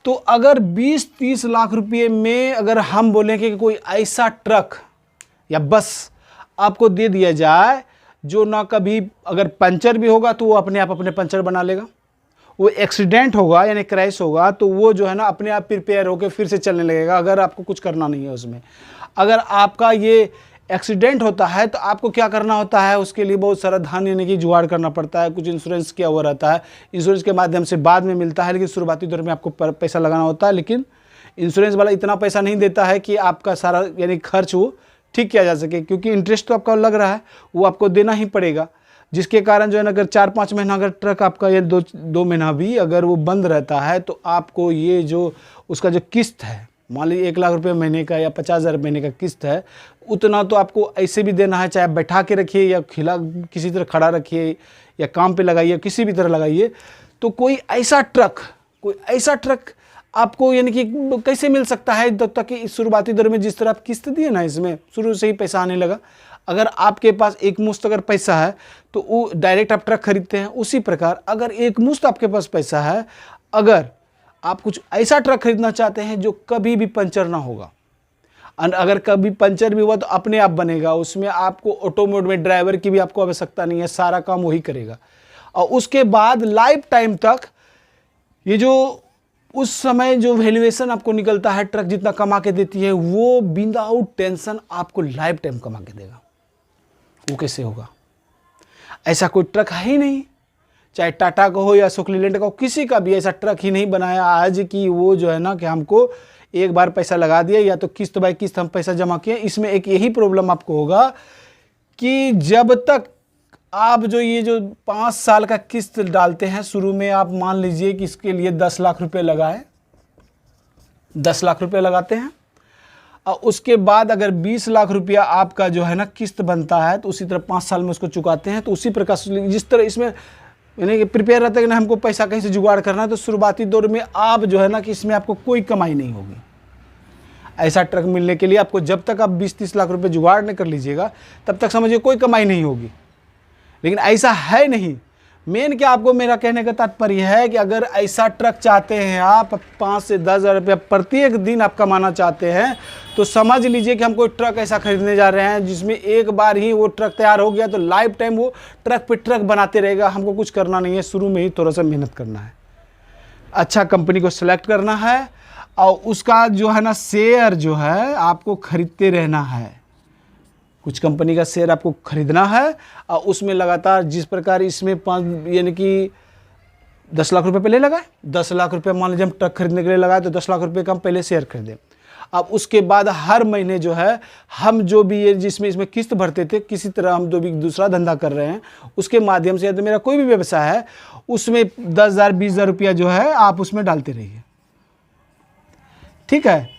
तो अगर 20-30 लाख रुपए में अगर हम बोलें कि कोई ऐसा ट्रक या बस आपको दे दिया जाए जो ना कभी अगर पंचर भी होगा तो वो अपने आप अपने पंचर बना लेगा, वो एक्सीडेंट होगा यानी क्रैश होगा तो वो जो है ना अपने आप प्रिपेयर होकर फिर से चलने लगेगा, अगर आपको कुछ करना नहीं है उसमें। अगर आपका ये एक्सीडेंट होता है तो आपको क्या करना होता है, उसके लिए बहुत सारा धन यानी कि जुगाड़ करना पड़ता है, कुछ इंश्योरेंस किया हुआ रहता है, इंश्योरेंस के माध्यम से बाद में मिलता है, लेकिन शुरुआती दौर में आपको पैसा लगाना होता है। लेकिन इंश्योरेंस वाला इतना पैसा नहीं देता है कि आपका सारा यानी खर्च वो ठीक किया जा सके, क्योंकि इंटरेस्ट तो आपका लग रहा है वो आपको देना ही पड़ेगा, जिसके कारण जो है ना अगर 4-5 महीना अगर ट्रक आपका या 2 महीना भी अगर वो बंद रहता है तो आपको ये जो उसका जो किस्त है, मान लीजिए 1 लाख रुपये महीने का या 50,000 महीने का किस्त है, उतना तो आपको ऐसे भी देना है, चाहे आप बैठा के रखिए या किसी तरह खड़ा रखिए या काम पे लगाइए, किसी भी तरह लगाइए। तो कोई ऐसा ट्रक आपको यानी कि कैसे मिल सकता है, तब तक कि शुरुआती दौर में जिस तरह आप किस्त दिए ना, इसमें शुरू से ही पैसा आने लगा। अगर आपके पास एक मुश्त अगर पैसा है तो वो डायरेक्ट आप ट्रक खरीदते हैं, उसी प्रकार अगर एक मुश्त आपके पास पैसा है, अगर आप कुछ ऐसा ट्रक खरीदना चाहते हैं जो कभी भी पंचर ना होगा, अगर कभी पंचर भी हुआ तो अपने आप बनेगा, उसमें आपको ऑटो मोड में ड्राइवर की भी आपको आवश्यकता नहीं है, सारा काम वही करेगा। और उसके बाद लाइफ टाइम तक ये जो उस समय जो वैल्यूएशन आपको निकलता है, ट्रक जितना कमा के देती है वो विदाउट टेंशन आपको लाइफ टाइम कमा के देगा। वो कैसे होगा? ऐसा कोई ट्रक है ही नहीं, चाहे टाटा का हो या अशोक लीलैंड का हो, किसी का भी ऐसा ट्रक ही नहीं बनाया आज कि वो जो है ना कि हमको एक बार पैसा लगा दिया या तो किस्त बाय किस्त हम पैसा जमा किए। इसमें एक यही प्रॉब्लम आपको होगा कि जब तक आप ये जो 5 साल का किस्त डालते हैं, शुरू में आप मान लीजिए कि इसके लिए 10 लाख रुपए लगाए, 10 लाख रुपए लगाते हैं, और उसके बाद अगर 20 लाख रुपया आपका जो है ना किस्त बनता है तो उसी तरह 5 साल में उसको चुकाते हैं। तो उसी प्रकार जिस तरह इसमें यानी कि प्रिपेयर रहता है कि ना हमको पैसा कहीं से जुगाड़ करना है, तो शुरुआती दौर में आप जो है ना कि इसमें आपको कोई कमाई नहीं होगी। ऐसा ट्रक मिलने के लिए आपको जब तक आप 20-30 लाख रुपए जुगाड़ नहीं कर लीजिएगा तब तक समझिए कोई कमाई नहीं होगी। लेकिन ऐसा है नहीं। मेन क्या आपको मेरा कहने का तात्पर्य है कि अगर ऐसा ट्रक चाहते हैं आप 5 से 10 हज़ार रुपये प्रत्येक दिन आप कमाना चाहते हैं, तो समझ लीजिए कि हम कोई ट्रक ऐसा खरीदने जा रहे हैं जिसमें एक बार ही वो ट्रक तैयार हो गया तो लाइफ टाइम वो ट्रक पे ट्रक बनाते रहेगा। हमको कुछ करना नहीं है, शुरू में ही थोड़ा सा मेहनत करना है, अच्छा कंपनी को सिलेक्ट करना है और उसका जो है ना शेयर जो है आपको खरीदते रहना है। कुछ कंपनी का शेयर आपको खरीदना है और उसमें लगातार जिस प्रकार इसमें 5 यानी कि 10 लाख रुपए पहले लगाए, 10 लाख रुपए मान लीजिए हम ट्रक खरीदने के लिए लगाए तो 10 लाख रुपए का हम पहले शेयर खरीदें। अब उसके बाद हर महीने जो है हम जो भी ये जिसमें इसमें किस्त भरते थे, किसी तरह हम जो भी दूसरा धंधा कर रहे हैं उसके माध्यम से, या तो मेरा कोई भी व्यवसाय है उसमें 10,000 20,000 रुपया जो है आप उसमें डालते रहिए। ठीक है,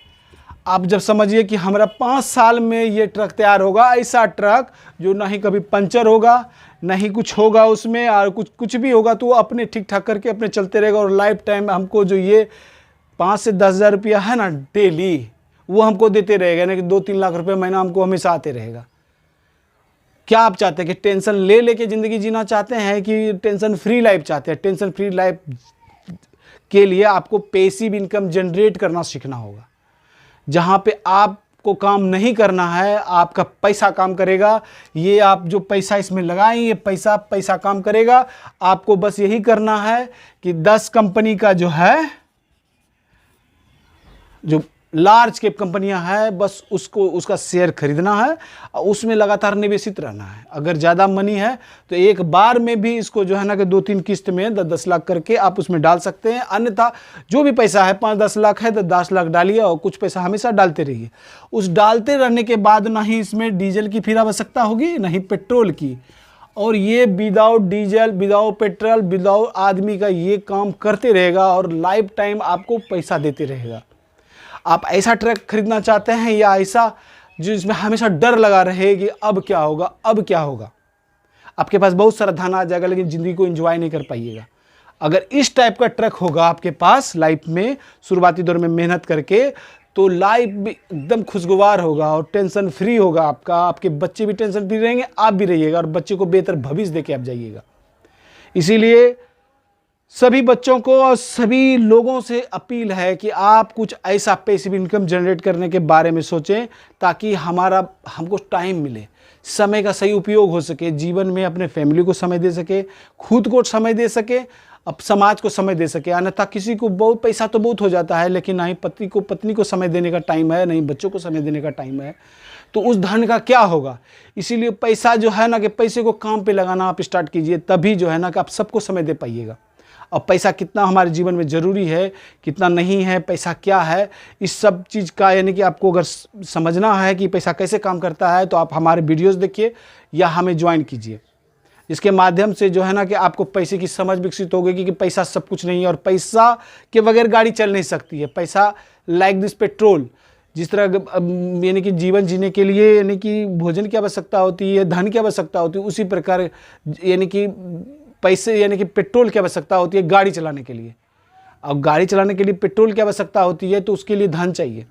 आप जब समझिए कि हमारा 5 साल में ये ट्रक तैयार होगा, ऐसा ट्रक जो ना ही कभी पंचर होगा ना ही कुछ होगा उसमें, और कुछ भी होगा तो वो अपने ठीक ठाक करके अपने चलते रहेगा। और लाइफ टाइम हमको जो ये 5 से 10 हज़ार रुपया है ना डेली, वो हमको देते रहेगा, यानी कि 2-3 लाख रुपये महीना हमको हमेशा आते रहेगा। क्या आप चाहते हैं कि टेंशन ले लेके ज़िंदगी जीना चाहते हैं कि टेंशन फ्री लाइफ चाहते हैं? टेंशन फ्री लाइफ के लिए आपको पैसिव इनकम जनरेट करना सीखना होगा, जहाँ पे आपको काम नहीं करना है, आपका पैसा काम करेगा। ये आप जो पैसा इसमें लगाएं ये पैसा काम करेगा। आपको बस यही करना है कि 10 कंपनी का जो है, जो लार्ज कैप कंपनियां हैं, बस उसका शेयर खरीदना है और उसमें लगातार निवेशित रहना है। अगर ज़्यादा मनी है तो एक बार में भी इसको जो है ना कि 2-3 किस्त में 10-10 लाख करके आप उसमें डाल सकते हैं। अन्यथा जो भी पैसा है 5-10 लाख है तो 10 लाख डालिए और कुछ पैसा हमेशा डालते रहिए। उस डालते रहने के बाद ना ही इसमें डीजल की फिर आवश्यकता होगी ना ही पेट्रोल की, और ये without diesel without petrol without आदमी का ये काम करते रहेगा और लाइफ टाइम आपको पैसा देते रहेगा। आप ऐसा ट्रक खरीदना चाहते हैं या ऐसा जो इसमें हमेशा डर लगा रहे कि अब क्या होगा अब क्या होगा? आपके पास बहुत सारा धन आ जाएगा लेकिन ज़िंदगी को एंजॉय नहीं कर पाइएगा। अगर इस टाइप का ट्रक होगा आपके पास लाइफ में शुरुआती दौर में मेहनत करके, तो लाइफ भी एकदम खुशगवार होगा और टेंशन फ्री होगा आपका। आपके बच्चे भी टेंशन फ्री रहेंगे, आप भी रहिएगा और बच्चे को बेहतर भविष्य देके आप जाइएगा। इसीलिए सभी बच्चों को और सभी लोगों से अपील है कि आप कुछ ऐसा पैसिव इनकम जनरेट करने के बारे में सोचें ताकि हमको टाइम मिले, समय का सही उपयोग हो सके, जीवन में अपने फैमिली को समय दे सके, खुद को समय दे सके, अब समाज को समय दे सके। अन्यथा किसी को बहुत पैसा तो बहुत हो जाता है, लेकिन ना ही पत्नी को समय देने का टाइम है, नहीं बच्चों को समय देने का टाइम है, तो उस धन का क्या होगा। इसीलिए पैसा जो है ना कि पैसे को काम पे लगाना आप स्टार्ट कीजिए, तभी जो है ना कि आप सबको समय दे पाइएगा। और पैसा कितना हमारे जीवन में ज़रूरी है, कितना नहीं है, पैसा क्या है, इस सब चीज़ का यानी कि आपको अगर समझना है कि पैसा कैसे काम करता है, तो आप हमारे वीडियोस देखिए या हमें ज्वाइन कीजिए। इसके माध्यम से जो है ना कि आपको पैसे की समझ विकसित होगी कि पैसा सब कुछ नहीं है और पैसा के बगैर गाड़ी चल नहीं सकती है। पैसा लाइक दिस पेट्रोल, जिस तरह यानी कि जीवन जीने के लिए यानी कि भोजन की आवश्यकता होती है, धन की आवश्यकता होती है, उसी प्रकार यानी कि पैसे यानी कि पेट्रोल की आवश्यकता होती है गाड़ी चलाने के लिए। अब गाड़ी चलाने के लिए पेट्रोल की आवश्यकता होती है, तो उसके लिए धन चाहिए।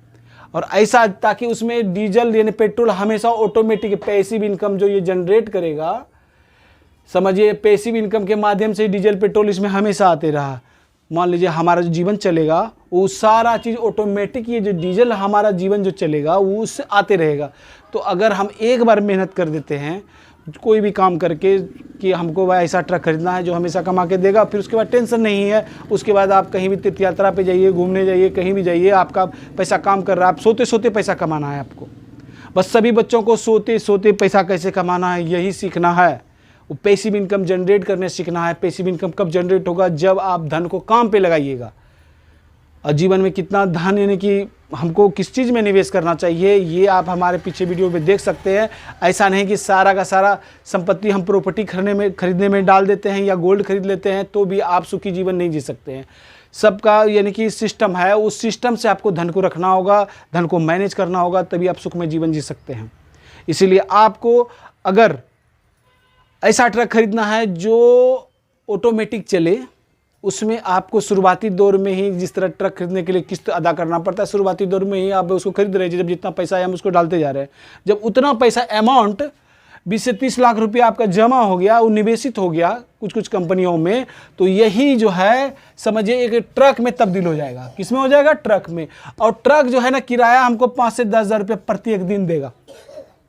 और ऐसा ताकि उसमें डीजल यानी पेट्रोल हमेशा ऑटोमेटिक पैसिव इनकम जो ये जनरेट करेगा, समझिए पैसिव इनकम के माध्यम से डीजल पेट्रोल इसमें हमेशा आते रहा। मान लीजिए हमारा जो जीवन चलेगा वो सारा चीज़ ऑटोमेटिक, ये जो डीजल हमारा जीवन जो चलेगा वो उससे आते रहेगा। तो अगर हम एक बार मेहनत कर देते हैं कोई भी काम करके कि हमको ऐसा ट्रक खरीदना है जो हमेशा कमा के देगा, फिर उसके बाद टेंशन नहीं है। उसके बाद आप कहीं भी तीर्थ यात्रा पे जाइए, घूमने जाइए, कहीं भी जाइए, आपका पैसा काम कर रहा है। आप सोते सोते पैसा कमाना है आपको। बस सभी बच्चों को सोते सोते पैसा कैसे कमाना है यही सीखना है। वो पैसिव इनकम जनरेट करने सीखना है। पैसिव इनकम कब जनरेट होगा? जब आप धन को काम पे लगाइएगा। और जीवन में कितना धन यानी कि हमको किस चीज़ में निवेश करना चाहिए, ये आप हमारे पीछे वीडियो में देख सकते हैं। ऐसा नहीं कि सारा का सारा संपत्ति हम प्रॉपर्टी खरीदने में डाल देते हैं या गोल्ड खरीद लेते हैं तो भी आप सुखी जीवन नहीं जी सकते हैं। सबका यानी कि सिस्टम है, उस सिस्टम से आपको धन को रखना होगा, धन को मैनेज करना होगा, तभी आप सुखमय जीवन जी सकते हैं। इसीलिए आपको अगर ऐसा ट्रक खरीदना है जो ऑटोमेटिक चले, उसमें आपको शुरुआती दौर में ही जिस तरह ट्रक खरीदने के लिए किस्त अदा करना पड़ता है, शुरुआती दौर में ही आप उसको खरीद रहे हैं। जब जितना पैसा है हम उसको डालते जा रहे हैं, जब उतना पैसा अमाउंट 20 से 30 लाख रुपया आपका जमा हो गया, वो निवेशित हो गया कुछ कंपनियों में, तो यही जो है समझिए एक ट्रक में तब्दील हो जाएगा। किस में हो जाएगा? ट्रक में। और ट्रक जो है ना किराया हमको 5 से 10 हज़ार रुपये प्रति एक दिन देगा,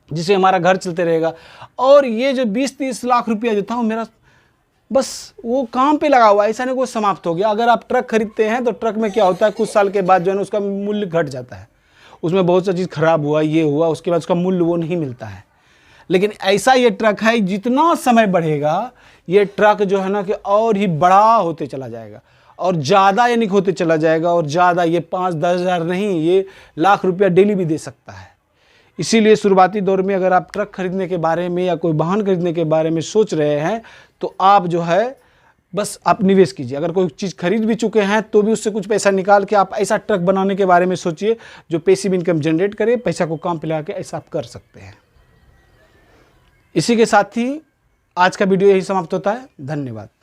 जिससे हमारा घर चलते रहेगा। और ये जो 20-30 लाख रुपया जो था वो मेरा बस वो काम पे लगा हुआ, ऐसा नहीं कोई समाप्त हो गया। अगर आप ट्रक खरीदते हैं तो ट्रक में क्या होता है, कुछ साल के बाद जो है ना उसका मूल्य घट जाता है, उसमें बहुत सा चीज़ खराब हुआ, ये हुआ, उसके बाद उसका मूल्य वो नहीं मिलता है। लेकिन ऐसा ये ट्रक है, जितना समय बढ़ेगा ये ट्रक जो है ना कि और ही बड़ा होते चला जाएगा और ज़्यादा यानी होते चला जाएगा। और ज़्यादा ये 5-10 हज़ार नहीं, ये लाख रुपया डेली भी दे सकता है। इसीलिए शुरुआती दौर में अगर आप ट्रक खरीदने के बारे में या कोई वाहन खरीदने के बारे में सोच रहे हैं तो आप जो है बस आप निवेश कीजिए। अगर कोई चीज़ खरीद भी चुके हैं तो भी उससे कुछ पैसा निकाल के आप ऐसा ट्रक बनाने के बारे में सोचिए जो पैसिव इनकम जनरेट करे, पैसा को काम पे लगा के ऐसा आप कर सकते हैं। इसी के साथ ही आज का वीडियो यही समाप्त होता है। धन्यवाद।